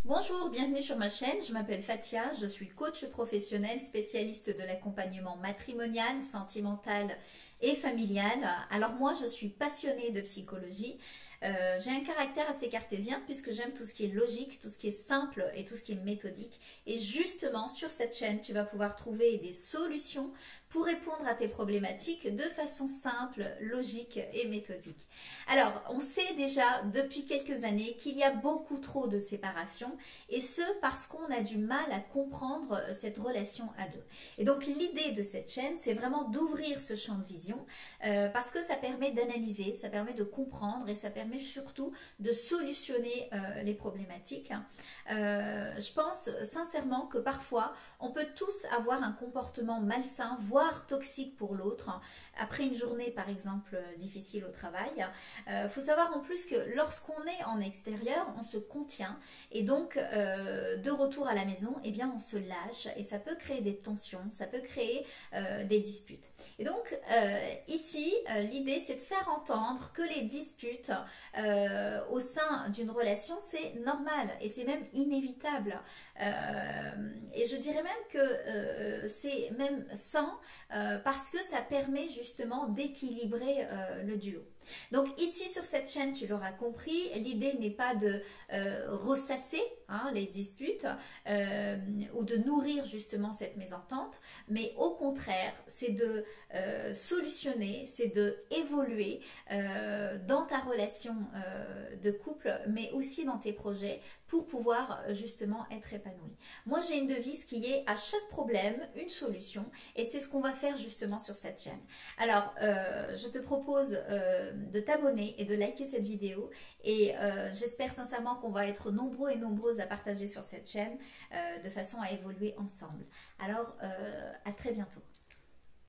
Bonjour, bienvenue sur ma chaîne, je m'appelle Fatia, je suis coach professionnel spécialiste de l'accompagnement matrimonial, sentimental et familial. Alors moi je suis passionnée de psychologie, j'ai un caractère assez cartésien puisque j'aime tout ce qui est logique, tout ce qui est simple et tout ce qui est méthodique. Et justement sur cette chaîne tu vas pouvoir trouver des solutions pour répondre à tes problématiques de façon simple, logique et méthodique. Alors on sait déjà depuis quelques années qu'il y a beaucoup trop de séparation et ce parce qu'on a du mal à comprendre cette relation à deux. Et donc l'idée de cette chaîne, c'est vraiment d'ouvrir ce champ de vision parce que ça permet d'analyser, ça permet de comprendre et ça permet surtout de solutionner les problématiques. Je pense sincèrement que parfois on peut tous avoir un comportement malsain, voire toxique pour l'autre, après une journée par exemple difficile au travail. Faut savoir en plus que lorsqu'on est en extérieur, on se contient et donc de retour à la maison, eh bien on se lâche et ça peut créer des tensions, ça peut créer des disputes. Et donc ici, l'idée c'est de faire entendre que les disputes au sein d'une relation c'est normal et c'est même inévitable. Et je dirais même que c'est même sain parce que ça permet justement d'équilibrer le duo. Donc ici sur cette chaîne, tu l'auras compris, l'idée n'est pas de ressasser les disputes ou de nourrir justement cette mésentente, mais au contraire, c'est de solutionner, c'est de évoluer dans ta relation de couple, mais aussi dans tes projets pour pouvoir justement être épanoui. Moi, j'ai une devise qui est à chaque problème, une solution, et c'est ce qu'on va faire justement sur cette chaîne. Alors, je te propose de t'abonner et de liker cette vidéo, et j'espère sincèrement qu'on va être nombreux et nombreuses à partager sur cette chaîne de façon à évoluer ensemble. Alors, à très bientôt.